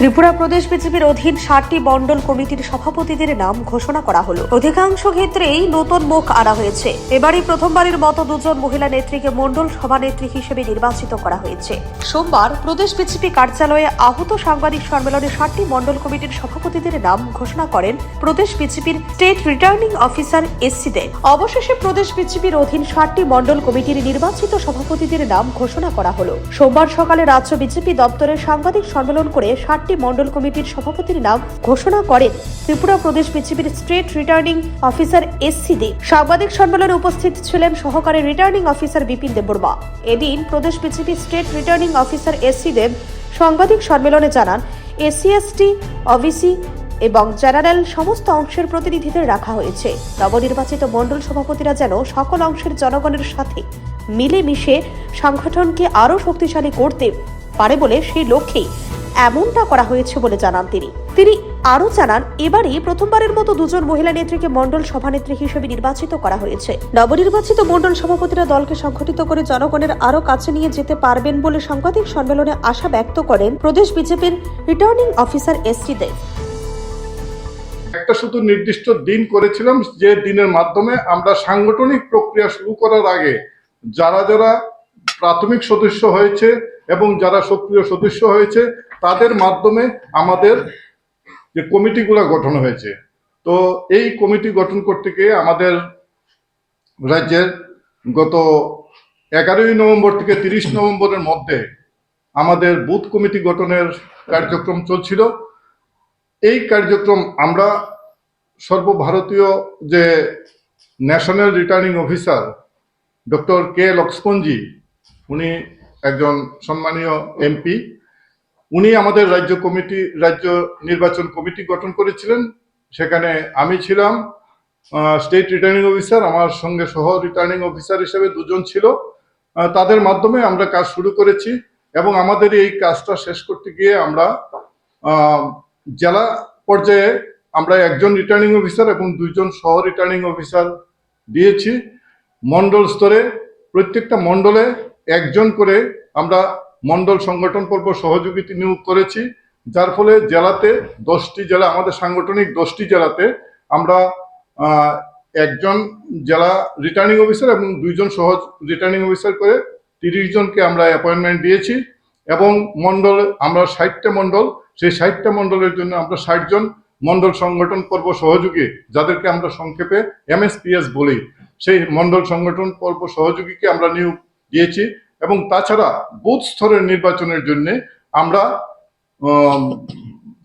ত্রিপুরা প্রদেশ বিজেপির অধীন 7টি মণ্ডল কমিটির সভাপতিদের নাম ঘোষণা করা হলো। অধিকাংশ ক্ষেত্রেই নতুন মুখ আনা হয়েছে। এবারই প্রথমবারের মতো দুজন মহিলা নেত্রীকে মণ্ডল সভানেত্রী হিসেবে নির্বাচিত করা হয়েছে। সোমবার প্রদেশ বিজেপি কার্যালয়ে আহত সাংবাদিক সম্মেলনে 7টি মণ্ডল কমিটির সভাপতিদের নাম ঘোষণা করেন প্রদেশ বিজেপির স্টেট রিটার্নিং অফিসার এসসি দেব। অবশেষে প্রদেশ বিজেপির অধীন 7টি মণ্ডল কমিটির নির্বাচিত সভাপতিদের নাম ঘোষণা করা হলো। সোমবার সকালে রাজ্য বিজেপি দপ্তরে সাংবাদিক সম্মেলন করে 7টি মণ্ডল কমিটির সভাপতির নাম ঘোষণা করেন ত্রিপুরা প্রদেশ বিজেপির state returning officer SC Deb. সাংবাদিক সম্মেলনে উপস্থিত ছিলেন সহকারী রিটার্নিং অফিসার বিপিন দেববর্মা। এদিন প্রদেশ BJP state returning officer SC Deb সাংবাদিক সম্মেলনে জানান, এসসি এসটি ওবিসি এবং জেনারেল সমস্ত অংশের প্রতিনিধিদের রাখা হয়েছে। নবনির্বাচিত মণ্ডল সভাপতিরা যেন সকল অংশের জনগণের সাথে মিলেমিশে সংগঠনকে আরও শক্তিশালী করতে পারে বলে সেই লক্ষ্যেই এমনটা করা হয়েছে বলে জানান তিনি আরও জানান, এবারই প্রথমবারের মতো দুজন মহিলা নেত্রীকে মণ্ডল সভানেত্রী হিসেবে নির্বাচিত করা হয়েছে। নবনির্বাচিত মণ্ডল সভাপতিরা দলকে সংগঠিত করে জনগণের আরও কাছে নিয়ে যেতে পারবেন বলে সাংবাদিক সম্মেলনে আশা ব্যক্ত করেন প্রদেশ বিজেপির রিটার্নিং অফিসার এসসি দেব। একটা শুধু নির্দিষ্ট দিন করেছিলাম, যে দিনের মাধ্যমে আমরা সাংগঠনিক প্রক্রিয়া শুরু করার আগে যারা যারা প্রাথমিক সদস্য হয়েছে এবং যারা সক্রিয় সদস্য হয়েছে তাদের মাধ্যমে আমাদের যে কমিটিগুলো গঠন হয়েছে। তো এই কমিটি গঠন করতে গিয়ে আমাদের রাজ্যের গত 11ই নভেম্বর থেকে 30 নভেম্বরের মধ্যে আমাদের বুথ কমিটি গঠনের কার্যক্রম চলছিল। এই কার্যক্রম আমরা সর্বভারতীয় যে ন্যাশনাল রিটার্নিং অফিসার ডক্টর কে লক্ষ্মণজি, উনি একজন সম্মানীয় এমপি, উনি আমাদের রাজ্য নির্বাচন কমিটি গঠন করেছিলেন। সেখানে আমি ছিলাম স্টেট রিটার্নিং অফিসার, আমার সঙ্গে সহ রিটার্নিং অফিসার হিসেবে দুজন ছিল। তাদের মাধ্যমে আমরা কাজ শুরু করেছি এবং আমাদের এই কাজটা শেষ করতে গিয়ে আমরা জেলা পর্যায়ে আমরা একজন রিটার্নিং অফিসার এবং দুইজন সহ রিটার্নিং অফিসার দিয়েছি। মণ্ডল স্তরে প্রত্যেকটা মণ্ডলে একজন করে আমরা মণ্ডল সংগঠন পর্ব সহযোগী নিয়োগ করেছি, যার ফলে জেলাতে 10টি জেলা, আমাদের সাংগঠনিক 10টি জেলাতে আমরা একজন জেলা রিটার্নিং অফিসার এবং দুইজন সহ রিটার্নিং অফিসার করে 30 জনকে আমরা অ্যাপয়েন্টমেন্ট দিয়েছি। এবং মণ্ডল আমরা 60টা মণ্ডল, সেই 60টা মণ্ডলের জন্য আমরা 60 জন মণ্ডল সংগঠন পর্ব সহযোগী, যাদেরকে আমরা সংক্ষেপে MSPS বলি, সেই মণ্ডল সংগঠন পর্ব সহযোগীকে আমরা নিয়োগ দিয়েছি। এবং তাছাড়া বুথ স্তরের নির্বাচনের জন্য আমরা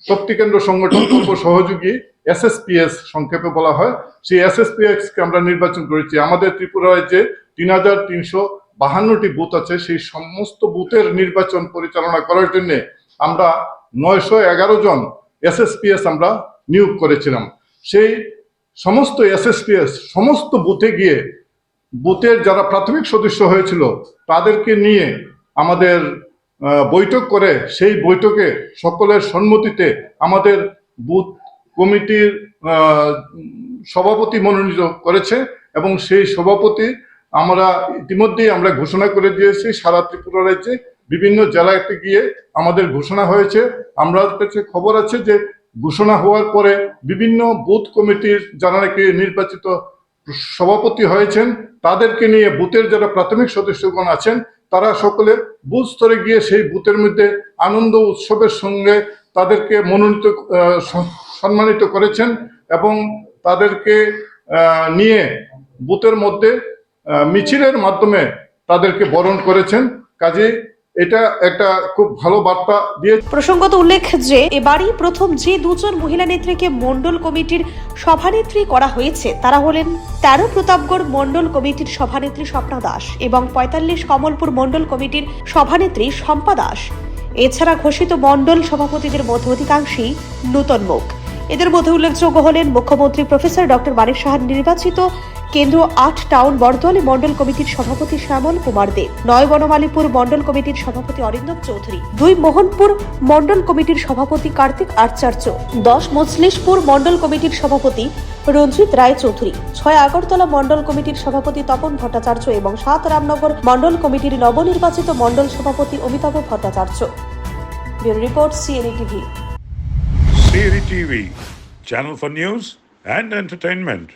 শক্তি কেন্দ্র সংগঠন পর্ব সহযোগী SSPS সংক্ষেপে বলা হয়, সেই SSPS কে আমরা নির্বাচন করেছি। আমাদের ত্রিপুরা রাজ্যে 3352টি বুথ আছে, সেই সমস্ত বুথের নির্বাচন পরিচালনা করার জন্য আমরা 911 জন SSPS আমরা নিয়োগ করেছিলাম। সেই সমস্ত SSPS সমস্ত বুথে গিয়ে বুথের যারা প্রাথমিক সদস্য হয়েছিল তাদেরকে নিয়ে আমাদের বৈঠক করে, সেই বৈঠকে সকলের সম্মতিতে আমাদের বুথ কমিটির সভাপতি মনোনীত করেছে এবং সেই সভাপতি আমরা ইতিমধ্যেই আমরা ঘোষণা করে দিয়েছি। সারা ত্রিপুরা রাজ্যে বিভিন্ন জেলাতে গিয়ে আমাদের ঘোষণা হয়েছে। আমরা কাছে খবর আছে যে ঘোষণা হওয়ার পরে বিভিন্ন বুথ কমিটির যারা নাকি নির্বাচিত সভাপতি হয়েছেন তাদেরকে নিয়ে বুথের যারা প্রাথমিক সদস্যগণ আছেন তারা সকলে বুথ স্তরে গিয়ে সেই বুথের মধ্যে আনন্দ উৎসবের সঙ্গে তাদেরকে মনোনীত সম্মানিত করেছেন এবং তাদেরকে নিয়ে বুথের মধ্যে মিছিলের মাধ্যমে তাদেরকে বরণ করেছেন। কাজে এটা একটা খুব ভালো বার্তা দিয়ে। প্রসঙ্গত উল্লেখ যে এবারই প্রথম যে দুজন মহিলা নেত্রীকে মণ্ডল কমিটির সভানেত্রী করা হয়েছে তারা হলেন 13 প্রতাপগড় মণ্ডল কমিটির সভানেত্রী স্বপ্না দাস এবং 45 কমলপুর মণ্ডল কমিটির সভানেত্রী শম্পা দাস। এছাড়া ঘোষিত মণ্ডল সভাপতিদের মধ্যে অধিকাংশই নূতন মুখ। এদের মধ্যে উল্লেখযোগ্য হলেন মুখ্যমন্ত্রী প্রফেসর ডক্টর মানিক সাহার নির্বাচিত কেন্দ্র 8 টাউন বরদোয়ালি মণ্ডল কমিটির সভাপতি শ্যামল কুমার দেব, 9 বনমালীপুর মণ্ডল কমিটির সভাপতি অরিন্দম চৌধুরী, 2 মোহনপুর মণ্ডল কমিটির সভাপতি কার্তিক আচার্য, 10 মজলিশপুর মণ্ডল কমিটির সভাপতি রঞ্জিত রায় চৌধুরী, 6 আগরতলা মণ্ডল কমিটির সভাপতি তপন ভট্টাচার্য এবং 7 রামনগর মণ্ডল কমিটির নবনির্বাচিত মণ্ডল সভাপতি Amitabh Bhattacharya. Bureau report, CNA TV। Kaveri TV, channel for news and entertainment.